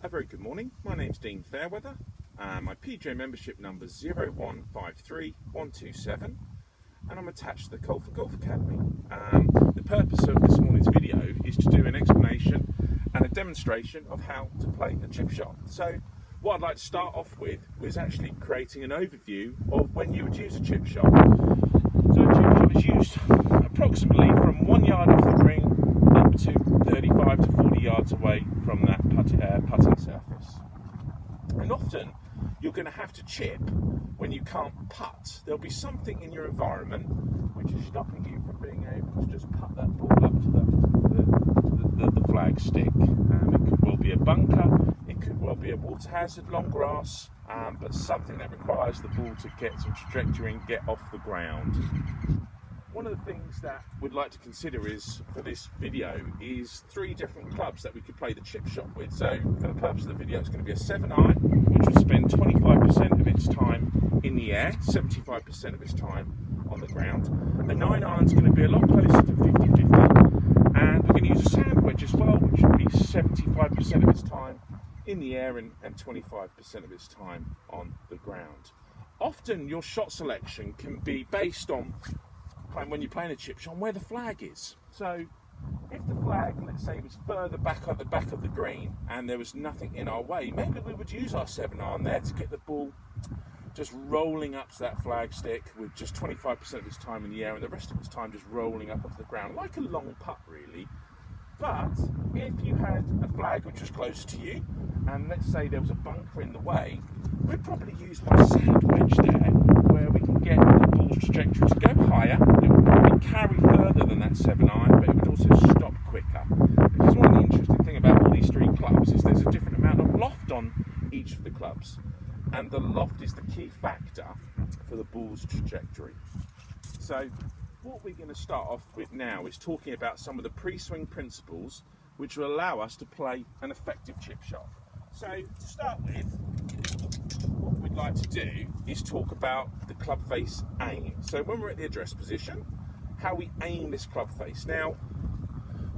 A very good morning. My name's Dean Fairweather. My PJ membership number is 0153127 and I'm attached to the Colford Golf Academy. The purpose of this morning's video is to do an explanation and a demonstration of how to play a chip shot. So what I'd like to start off with was actually creating an overview of when you would use a chip shot. So a chip shot is used approximately from 1 yard off the green up to 35 to 40 yards away from that putting surface. And often you're going to have to chip when you can't putt. There'll be something in your environment which is stopping you from being able to just putt that ball up to the flag stick. It could well be a bunker, it could well be a water hazard, long grass, but something that requires the ball to get some trajectory and get off the ground. One of the things that we'd like to consider is, for this video, is 3 different clubs that we could play the chip shot with. So for the purpose of the video, it's going to be a 7-iron, which will spend 25% of its time in the air, 75% of its time on the ground. A 9-iron is going to be a lot closer to 50-50, and we're going to use a sand wedge as well, which will be 75% of its time in the air and 25% of its time on the ground. Often your shot selection can be based on, when you're playing a chip shot, where the flag is. So if the flag, let's say, was further back at the back of the green and there was nothing in our way, maybe we would use our 7-iron there to get the ball just rolling up to that flag stick with just 25% of its time in the air and the rest of its time just rolling up onto the ground, like a long putt really. But if you had a flag which was close to you, and let's say there was a bunker in the way, we'd probably use my sand wedge there, where we can get the ball's trajectory to go higher. It would probably carry further than that 7-iron, but it would also stop quicker. Because one of the interesting things about all these 3 clubs is there's a different amount of loft on each of the clubs, and the loft is the key factor for the ball's trajectory. So what we're going to start off with now is talking about some of the pre-swing principles which will allow us to play an effective chip shot. So to start with, what we'd like to do is talk about the club face aim. So when we're at the address position, how we aim this club face. Now,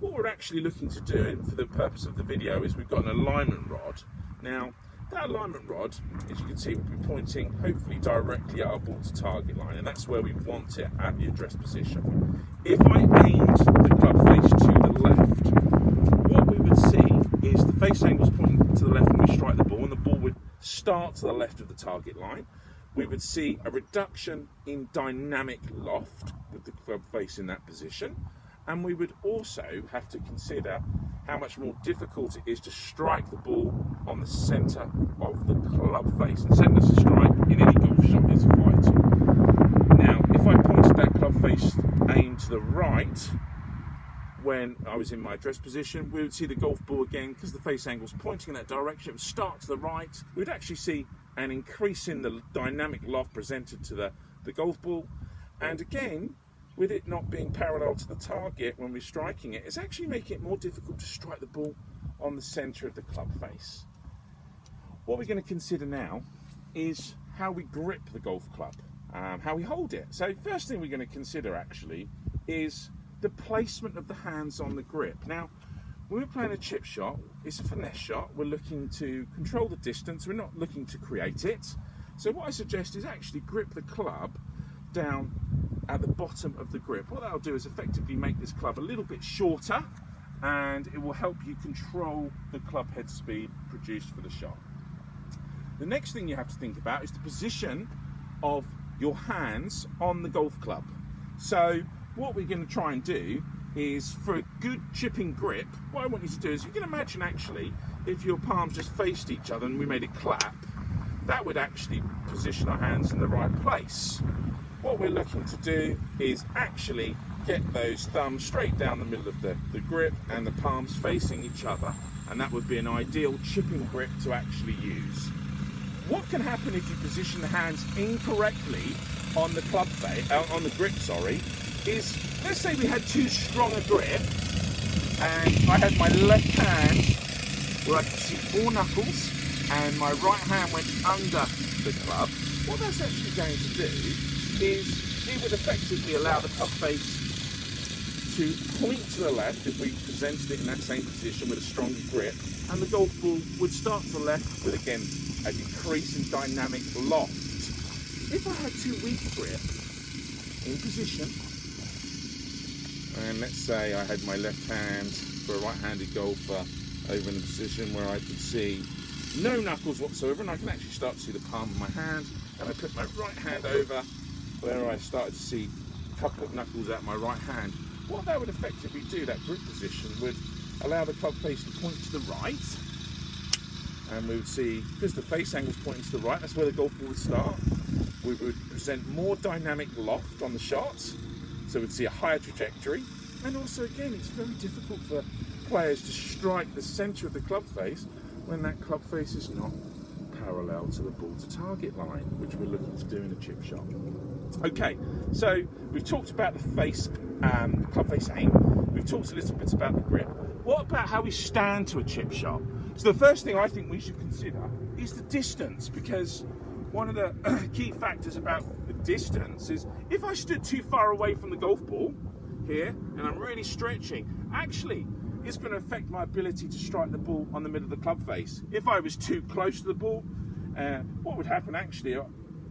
what we're actually looking to do for the purpose of the video is we've got an alignment rod. Now, that alignment rod, as you can see, will be pointing hopefully directly at our ball to target line, and that's where we want it at the address position. If I aimed the club face to the left, what we would see is the face angle is pointing to the left when we strike the ball, and the ball would start to the left of the target line. We would see a reduction in dynamic loft with the club face in that position, and we would also have to consider how much more difficult it is to strike the ball on the centre of the club face. And centre to strike in any golf shot is vital. Now, if I pointed that club face aim to the right when I was in my address position, we would see the golf ball again, because the face angle is pointing in that direction, it would start to the right. We would actually see an increase in the dynamic loft presented to the golf ball. And again, with it not being parallel to the target when we're striking it, it's actually making it more difficult to strike the ball on the centre of the club face. What we're going to consider now is how we grip the golf club, how we hold it. So first thing we're going to consider actually is the placement of the hands on the grip. Now, when we're playing a chip shot, it's a finesse shot. We're looking to control the distance. We're not looking to create it. So what I suggest is actually grip the club down at the bottom of the grip. What that'll do is effectively make this club a little bit shorter, and it will help you control the club head speed produced for the shot. The next thing you have to think about is the position of your hands on the golf club. So what we're going to try and do is, for a good chipping grip, what I want you to do is, you can imagine actually if your palms just faced each other and we made a clap, that would actually position our hands in the right place. What we're looking to do is actually get those thumbs straight down the middle of the grip and the palms facing each other, and that would be an ideal chipping grip to actually use. What can happen if you position the hands incorrectly on the club face, on the grip, is, let's say we had too strong a grip and I had my left hand where I could see 4 knuckles and my right hand went under the club. What that's actually going to do is it would effectively allow the club face to point to the left if we presented it in that same position with a stronger grip, and the golf ball would start to the left with, again, a decrease in dynamic loft. If I had too weak a grip in position, and let's say I had my left hand for a right-handed golfer over in the position where I could see no knuckles whatsoever, and I can actually start to see the palm of my hand, and I put my right hand over where I started to see a couple of knuckles out my right hand. What that would effectively do, that grip position, would allow the club face to point to the right, and we would see, because the face angle is pointing to the right, that's where the golf ball would start. We would present more dynamic loft on the shots, so we'd see a higher trajectory. And also, again, it's very difficult for players to strike the centre of the club face when that club face is not parallel to the ball to target line, which we're looking to do in a chip shot. Okay, so we've talked about the face, club face aim. We've talked a little bit about the grip. What about how we stand to a chip shot? So the first thing I think we should consider is the distance, because one of the key factors about the distance is if I stood too far away from the golf ball here and I'm really stretching, actually it's going to affect my ability to strike the ball on the middle of the club face. If I was too close to the ball, what would happen actually,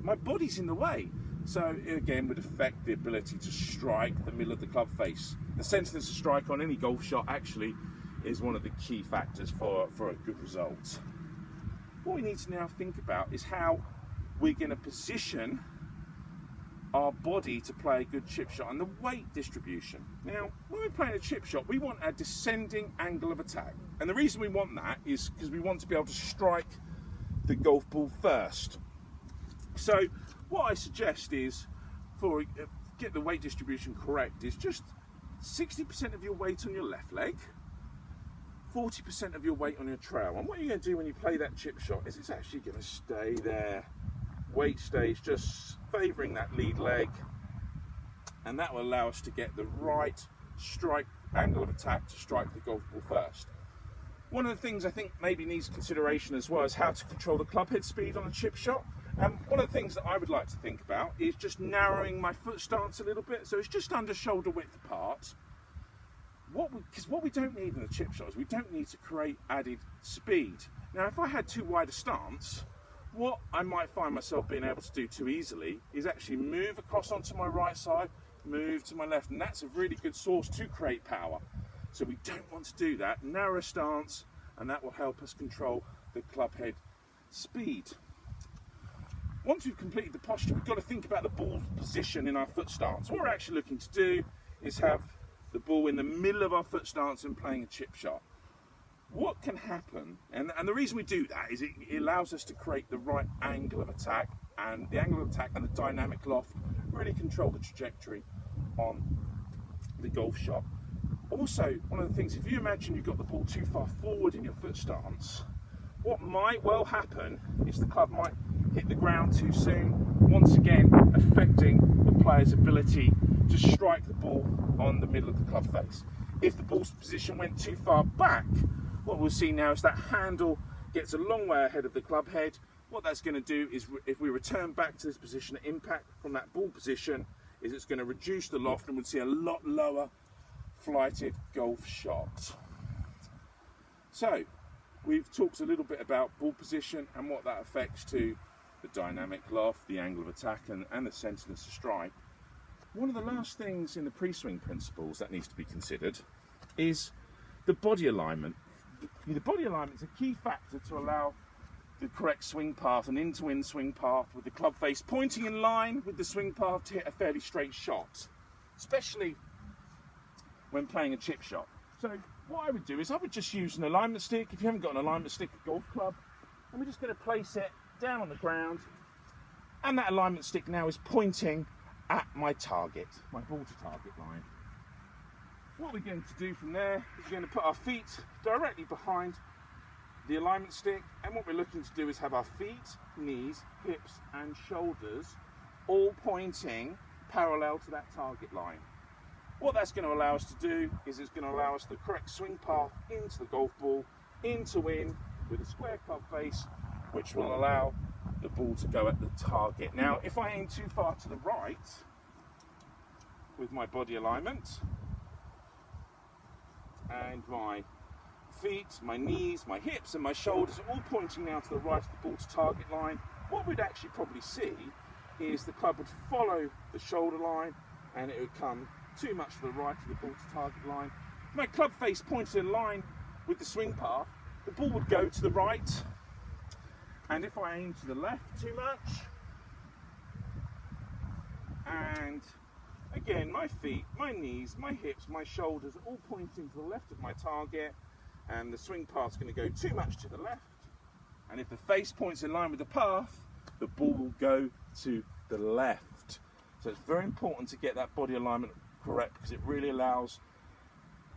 my body's in the way. So it again would affect the ability to strike the middle of the club face. The centerness of strike on any golf shot actually is one of the key factors for a good result. What we need to now think about is how we're going to position our body to play a good chip shot and the weight distribution. Now, when we're playing a chip shot, we want a descending angle of attack. And the reason we want that is because we want to be able to strike the golf ball first. So what I suggest is, for get the weight distribution correct, is just 60% of your weight on your left leg, 40% of your weight on your trail. And what you're going to do when you play that chip shot is it's actually going to stay there. Weight stays just favouring that lead leg, and that will allow us to get the right strike angle of attack to strike the golf ball first. One of the things I think maybe needs consideration as well is how to control the club head speed on a chip shot. One of the things that I would like to think about is just narrowing my foot stance a little bit, so it's just under shoulder width apart. Because what we don't need in a chip shot is we don't need to create added speed. Now, if I had too wide a stance, what I might find myself being able to do too easily is actually move across onto my right side, move to my left, and that's a really good source to create power. So we don't want to do that. Narrow stance, and that will help us control the club head speed. Once we've completed the posture, we've got to think about the ball position in our foot stance. What we're actually looking to do is have the ball in the middle of our foot stance and playing a chip shot. What can happen, and the reason we do that is it allows us to create the right angle of attack, and the angle of attack and the dynamic loft really control the trajectory on the golf shot. Also, one of the things, if you imagine you've got the ball too far forward in your foot stance, what might well happen is the club might hit the ground too soon, once again affecting the player's ability to strike the ball on the middle of the club face. If the ball's position went too far back, what we'll see now is that handle gets a long way ahead of the club head. What that's going to do is, if we return back to this position at impact from that ball position, is it's going to reduce the loft and we'll see a lot lower flighted golf shot. So we've talked a little bit about ball position and what that affects to the dynamic loft, the angle of attack, and the centerness of strike. One of the last things in the pre-swing principles that needs to be considered is the body alignment. The body alignment is a key factor to allow the correct swing path, an in-to-in swing path with the club face pointing in line with the swing path to hit a fairly straight shot, especially when playing a chip shot. So what I would do is I would just use an alignment stick. If you haven't got an alignment stick at golf club, and we're just going to place it down on the ground, and that alignment stick now is pointing at my target, my ball to target line. What we're going to do from there is we're going to put our feet directly behind the alignment stick, and what we're looking to do is have our feet, knees, hips and shoulders all pointing parallel to that target line. What that's going to allow us to do is it's going to allow us the correct swing path into the golf ball, in with a square club face, which will allow the ball to go at the target. Now, if I aim too far to the right with my body alignment, and my feet, my knees, my hips and my shoulders are all pointing now to the right of the ball to target line, what we'd actually probably see is the club would follow the shoulder line and it would come too much to the right of the ball to target line. My club face pointed in line with the swing path, the ball would go to the right, and if I aim to the left too much, and again my feet, my knees, my hips, my shoulders are all pointing to the left of my target, and the swing path's going to go too much to the left, and if the face points in line with the path, the ball will go to the left. So it's very important to get that body alignment correct, because it really allows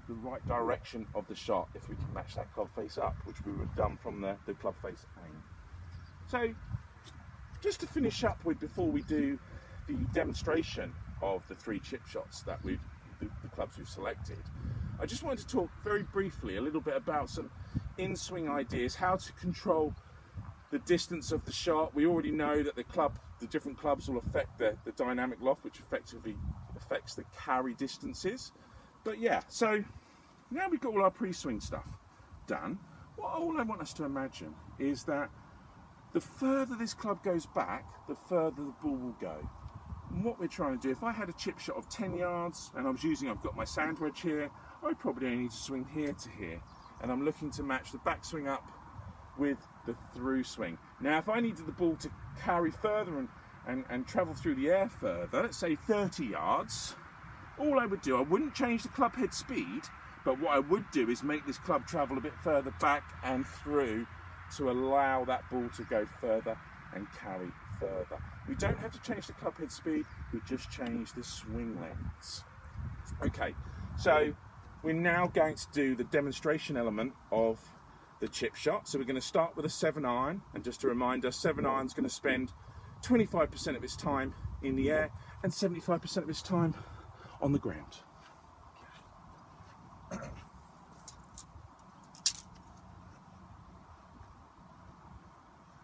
the right direction of the shot if we can match that club face up, which we would have done from the club face aim. So just to finish up with, before we do the demonstration of the 3 chip shots that the clubs we've selected, I just wanted to talk very briefly a little bit about some in-swing ideas, how to control the distance of the shot. We already know that the different clubs will affect the dynamic loft, which effectively affects the carry distances. But yeah, so now we've got all our pre-swing stuff done, all I want us to imagine is that the further this club goes back, the further the ball will go. And what we're trying to do, if I had a chip shot of 10 yards and I've got my sand wedge here, I probably only need to swing here to here, and I'm looking to match the backswing up with the through swing. Now if I needed the ball to carry further and travel through the air further, let's say 30 yards, all I would do, I wouldn't change the club head speed, but what I would do is make this club travel a bit further back and through to allow that ball to go further and carry further. We don't have to change the club head speed, we just change the swing lengths. Okay, so we're now going to do the demonstration element of the chip shot. So we're going to start with a 7-iron, and just a reminder, 7-iron is going to spend 25% of its time in the air and 75% of its time on the ground.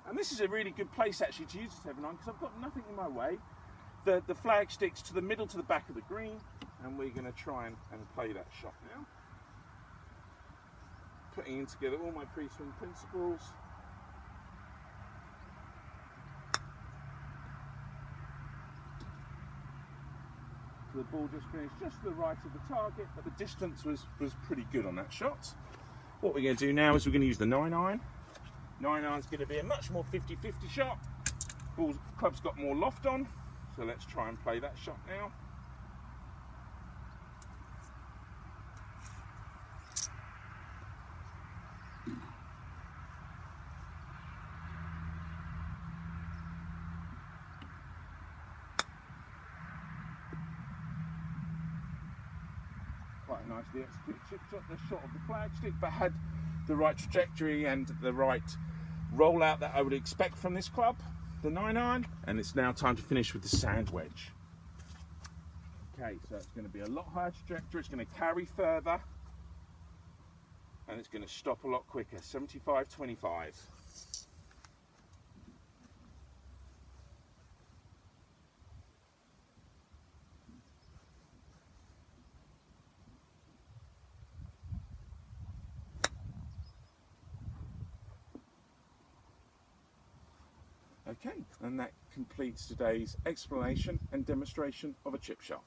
And this is a really good place actually to use a 7-iron, because I've got nothing in my way. The flag sticks to the middle to the back of the green, and we're going to try and play that shot now. Putting in together all my pre-swing principles. So the ball just finished just to the right of the target, but the distance was pretty good on that shot. What we're going to do now is we're going to use the 9-iron. 9-iron is going to be a much more 50-50 shot. Club's got more loft on, so let's try and play that shot now. Quite a nicely executed chip shot, the shot of the flag stick, but had the right trajectory and the right rollout that I would expect from this club, the 9-iron. And it's now time to finish with the sand wedge. Okay, so it's going to be a lot higher trajectory, it's going to carry further, and it's going to stop a lot quicker, 75-25. Okay, and that completes today's explanation and demonstration of a chip shot.